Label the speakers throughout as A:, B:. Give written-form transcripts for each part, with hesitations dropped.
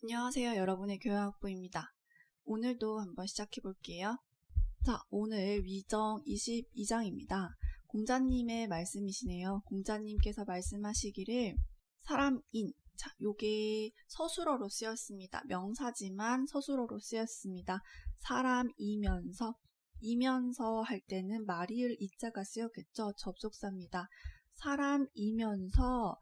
A: 안녕하세요. 여러분의 교양학부입니다. 오늘도 한번 시작해 볼게요. 자, 오늘 위정 22장입니다. 공자님의 말씀이시네요. 공자님께서 말씀하시기를 사람인, 자, 요게 서술어로 쓰였습니다. 명사지만 서술어로 쓰였습니다. 사람이면서, 이면서 할 때는 말이을 이자가 쓰였겠죠. 접속사입니다. 사람이면서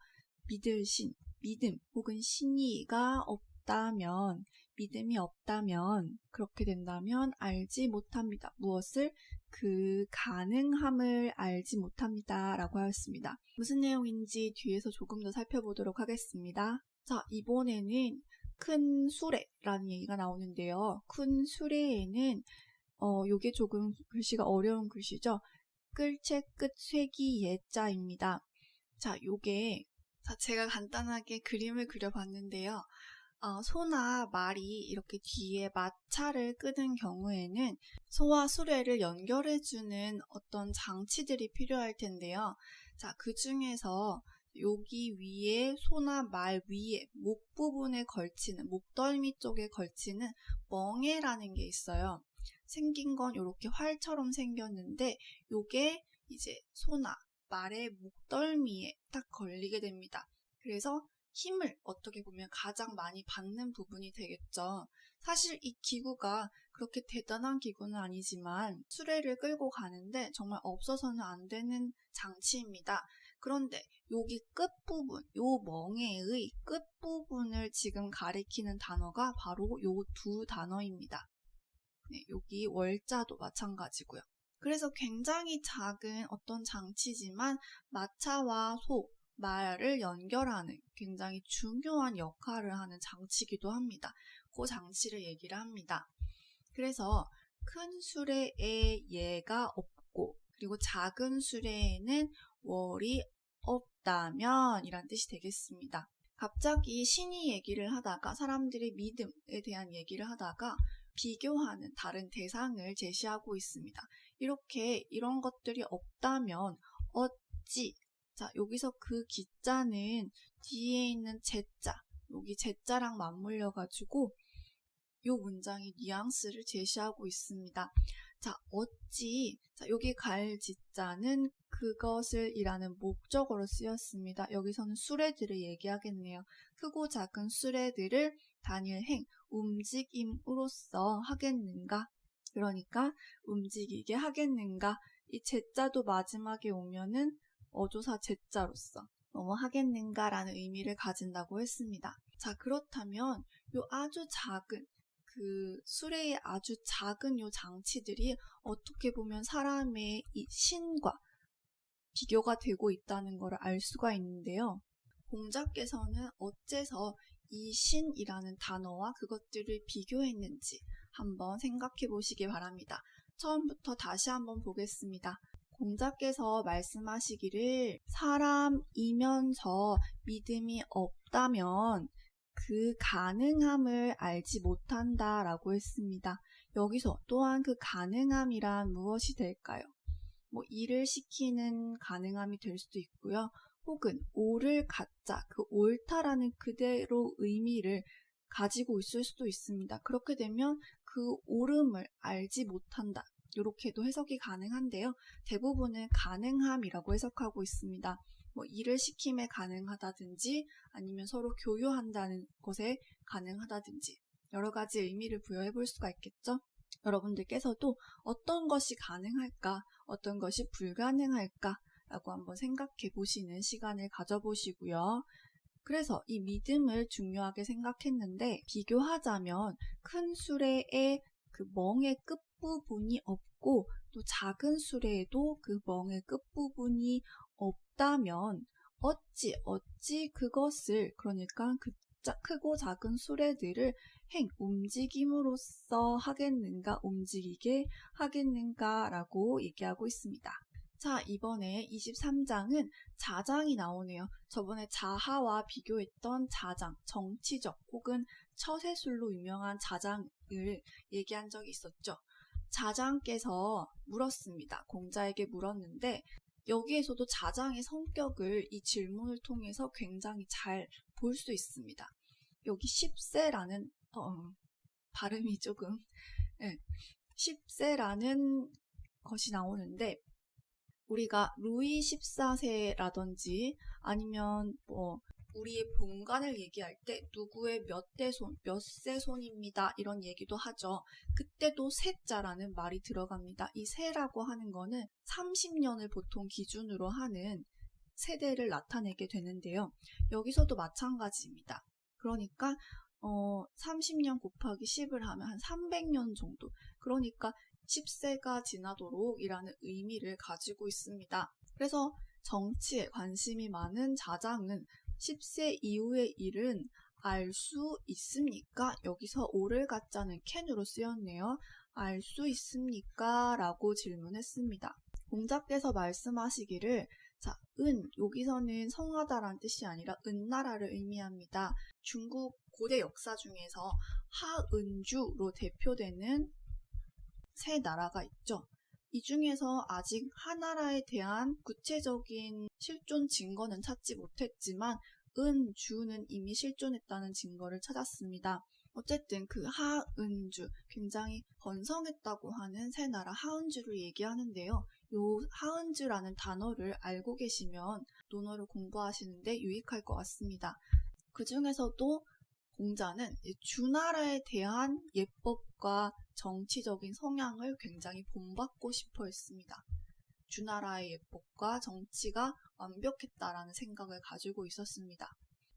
A: 믿을 신, 믿음 혹은 신의가 없다면, 믿음이 없다면, 그렇게 된다면 알지 못합니다. 무엇을? 그 가능함을 알지 못합니다. 라고 하였습니다. 무슨 내용인지 뒤에서 조금 더 살펴보도록 하겠습니다. 자, 이번에는 큰 수레라는 얘기가 나오는데요. 큰 수레에는 요게 조금 글씨가 어려운 글씨죠. 끌채 끝 쇠기 예자입니다. 자, 요게 제가 간단하게 그림을 그려봤는데요. 소나 말이 이렇게 뒤에 마차를 끄는 경우에는 소와 수레를 연결해주는 어떤 장치들이 필요할 텐데요. 자, 그 중에서 여기 위에 소나 말 위에 목 부분에 걸치는, 목덜미 쪽에 걸치는 멍에라는 게 있어요. 생긴 건 이렇게 활처럼 생겼는데 요게 이제 소나 말의 목덜미에 딱 걸리게 됩니다. 그래서 힘을 어떻게 보면 가장 많이 받는 부분이 되겠죠. 사실 이 기구가 그렇게 대단한 기구는 아니지만 수레를 끌고 가는데 정말 없어서는 안 되는 장치입니다. 그런데 여기 끝부분, 요 멍에의 끝부분을 지금 가리키는 단어가 바로 요 두 단어입니다. 네, 여기 월자도 마찬가지고요. 그래서 굉장히 작은 어떤 장치지만 마차와 소, 말을 연결하는 굉장히 중요한 역할을 하는 장치이기도 합니다. 그 장치를 얘기를 합니다. 그래서 큰 수레에 예가 없고 그리고 작은 수레에는 월이 없다면 이란 뜻이 되겠습니다. 갑자기 신이 얘기를 하다가 사람들의 믿음에 대한 얘기를 하다가 비교하는 다른 대상을 제시하고 있습니다. 이렇게 이런 것들이 없다면 어찌, 자, 여기서 그 기자는 뒤에 있는 제자, 여기 제자랑 맞물려가지고 요 문장의 뉘앙스를 제시하고 있습니다. 자, 어찌, 자, 여기 갈 지자는 그것을 이라는 목적어로 쓰였습니다. 여기서는 수레들을 얘기하겠네요. 크고 작은 수레들을 단일 행, 움직임으로써 하겠는가? 그러니까 움직이게 하겠는가? 이 제자도 마지막에 오면은 어조사 제자로서 하겠는가라는 의미를 가진다고 했습니다. 자, 그렇다면 요 아주 작은 그 수레의 아주 작은 요 장치들이 어떻게 보면 사람의 이 신과 비교가 되고 있다는 것을 알 수가 있는데요. 공자께서는 어째서 이 신이라는 단어와 그것들을 비교했는지 한번 생각해 보시기 바랍니다. 처음부터 다시 한번 보겠습니다. 공자께서 말씀하시기를 사람이면서 믿음이 없다면 그 가능함을 알지 못한다 라고 했습니다. 여기서 또한 그 가능함이란 무엇이 될까요? 일을 시키는 가능함이 될 수도 있고요. 혹은 옳을 갖자, 그 옳다라는 그대로 의미를 가지고 있을 수도 있습니다. 그렇게 되면 그 옳음을 알지 못한다. 이렇게도 해석이 가능한데요. 대부분은 가능함이라고 해석하고 있습니다. 일을 시킴에 가능하다든지 아니면 서로 교류한다는 것에 가능하다든지 여러 가지 의미를 부여해 볼 수가 있겠죠. 여러분들께서도 어떤 것이 가능할까, 어떤 것이 불가능할까 라고 한번 생각해 보시는 시간을 가져보시고요. 그래서 이 믿음을 중요하게 생각했는데 비교하자면 큰 수레의 그 멍의 끝부분이 없고 또 작은 수레에도 그 멍의 끝부분이 없다면 어찌 그것을, 그러니까 그 크고 작은 수레들을 움직임으로써 하겠는가, 움직이게 하겠는가 라고 얘기하고 있습니다. 자, 이번에 23장은 자장이 나오네요. 저번에 자하와 비교했던 자장, 정치적 혹은 처세술로 유명한 자장을 얘기한 적이 있었죠. 자장께서 물었습니다. 공자에게 물었는데 여기에서도 자장의 성격을 이 질문을 통해서 굉장히 잘 볼 수 있습니다. 여기 10세라는 발음이 조금 10세라는 것이 나오는데 우리가 루이 14세라든지 아니면 우리의 본관을 얘기할 때 누구의 몇 세 손입니다. 이런 얘기도 하죠. 그때도 세자라는 말이 들어갑니다. 이 세라고 하는 거는 30년을 보통 기준으로 하는 세대를 나타내게 되는데요. 여기서도 마찬가지입니다. 그러니까 30년 곱하기 10을 하면 한 300년 정도. 그러니까 10세가 지나도록 이라는 의미를 가지고 있습니다. 그래서 정치에 관심이 많은 자장은 10세 이후의 일은 알 수 있습니까? 여기서 오를 갖자는 can으로 쓰였네요. 알 수 있습니까? 라고 질문했습니다. 공자께서 말씀하시기를 여기서는 성하다라는 뜻이 아니라 은나라를 의미합니다. 중국 고대 역사 중에서 하은주로 대표되는 세 나라가 있죠. 이 중에서 아직 하나라에 대한 구체적인 실존 증거는 찾지 못했지만 은주는 이미 실존했다는 증거를 찾았습니다. 어쨌든 그 하은주, 굉장히 번성했다고 하는 세 나라 하은주를 얘기하는데요. 요 하은주라는 단어를 알고 계시면 논어를 공부하시는데 유익할 것 같습니다. 그 중에서도 공자는 주나라에 대한 예법과 정치적인 성향을 굉장히 본받고 싶어 했습니다. 주나라의 예법과 정치가 완벽했다라는 생각을 가지고 있었습니다.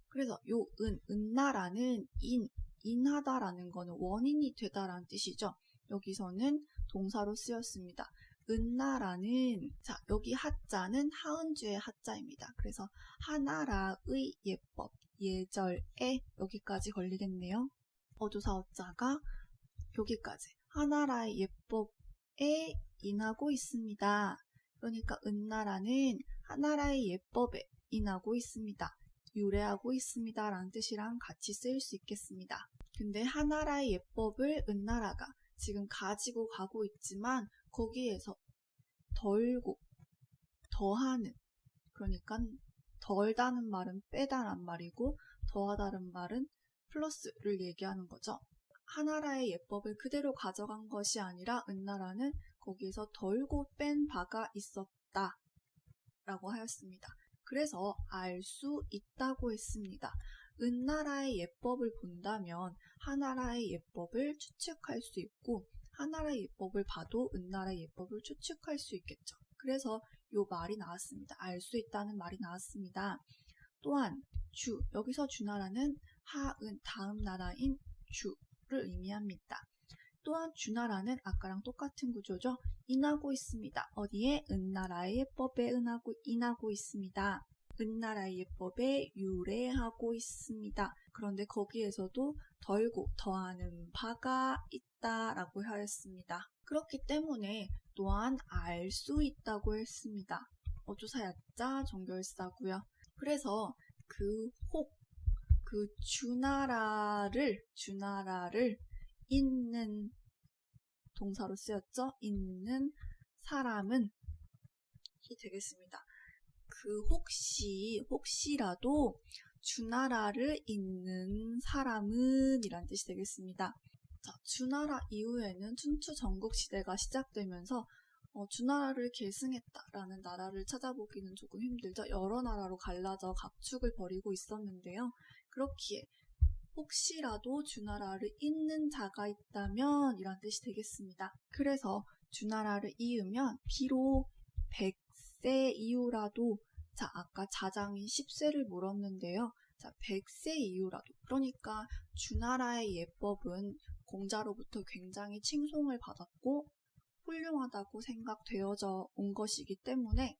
A: 그래서 요 은나라는 인하다라는 거는 원인이 되다라는 뜻이죠. 여기서는 동사로 쓰였습니다. 은나라는 여기 하자는 하은주의 하자입니다. 그래서 하나라의 예법, 예절에 여기까지 걸리겠네요. 어조사 어자가 여기까지 하나라의 예법에 인하고 있습니다. 그러니까 은나라는 하나라의 예법에 인하고 있습니다. 유래하고 있습니다. 라는 뜻이랑 같이 쓰일 수 있겠습니다. 근데 하나라의 예법을 은나라가 지금 가지고 가고 있지만 거기에서 덜고 더하는, 그러니까 덜다는 말은 빼다란 말이고 더하다는 말은 플러스를 얘기하는 거죠. 하나라의 예법을 그대로 가져간 것이 아니라 은나라는 거기에서 덜고 뺀 바가 있었다 라고 하였습니다. 그래서 알 수 있다고 했습니다. 은나라의 예법을 본다면 하나라의 예법을 추측할 수 있고 하나라의 예법을 봐도 은나라의 예법을 추측할 수 있겠죠. 그래서 요 말이 나왔습니다. 알 수 있다는 말이 나왔습니다. 또한 여기서 주나라는 하은, 다음 나라인 주를 의미합니다. 또한 주나라는 아까랑 똑같은 구조죠. 인하고 있습니다. 어디에? 은나라의 예법에 인하고 있습니다. 은나라의 예법에 유래하고 있습니다. 그런데 거기에서도 덜고 더하는 바가 있다라고 하였습니다. 그렇기 때문에 또한 알 수 있다고 했습니다. 어조사야자 정결사고요. 그래서 그 주나라를 잇는 동사로 쓰였죠. 잇는 사람은 이 되겠습니다. 혹시라도 주나라를 잇는 사람은 이란 뜻이 되겠습니다. 주나라 이후에는 춘추 전국시대가 시작되면서 주나라를 계승했다라는 나라를 찾아보기는 조금 힘들죠. 여러 나라로 갈라져 각축을 벌이고 있었는데요. 그렇기에 혹시라도 주나라를 잇는 자가 있다면 이란 뜻이 되겠습니다. 그래서 주나라를 이으면 비록 100세 이후라도 아까 자장이 10세를 물었는데요. 100세 이후라도, 그러니까 주나라의 예법은 공자로부터 굉장히 칭송을 받았고 훌륭하다고 생각되어져 온 것이기 때문에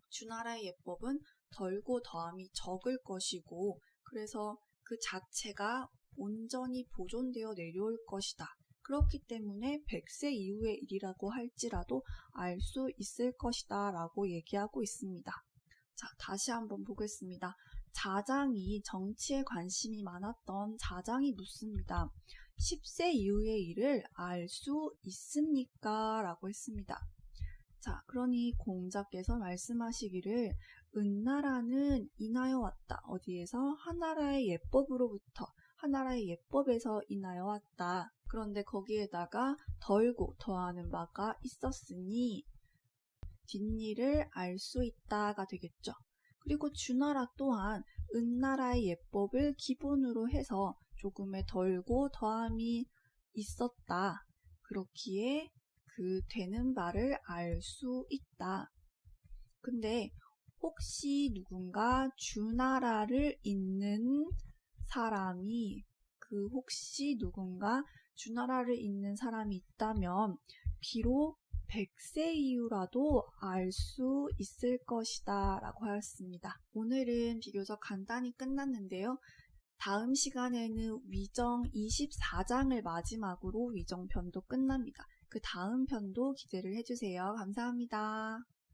A: 주나라의 예법은 덜고 더함이 적을 것이고 그래서 그 자체가 온전히 보존되어 내려올 것이다. 그렇기 때문에 100세 이후의 일이라고 할지라도 알 수 있을 것이다 라고 얘기하고 있습니다. 다시 한번 보겠습니다. 자장이 정치에 관심이 많았던 자장이 묻습니다. 10세 이후의 일을 알 수 있습니까? 라고 했습니다. 그러니 공자께서 말씀하시기를 은나라는 인하여 왔다. 어디에서? 하나라의 예법으로부터. 하나라의 예법에서 인하여 왔다. 그런데 거기에다가 덜고 더하는 바가 있었으니 뒷일을 알 수 있다가 되겠죠. 그리고 주나라 또한 은나라의 예법을 기본으로 해서 조금의 덜고 더함이 있었다. 그렇기에 그 되는 바를 알 수 있다. 근데 혹시 누군가 주나라를 잇는 사람이 혹시 누군가 주나라를 잇는 사람이 있다면 비록 100세 이후라도 알 수 있을 것이다 라고 하였습니다. 오늘은 비교적 간단히 끝났는데요. 다음 시간에는 위정 24장을 마지막으로 위정편도 끝납니다. 그 다음 편도 기대를 해주세요. 감사합니다.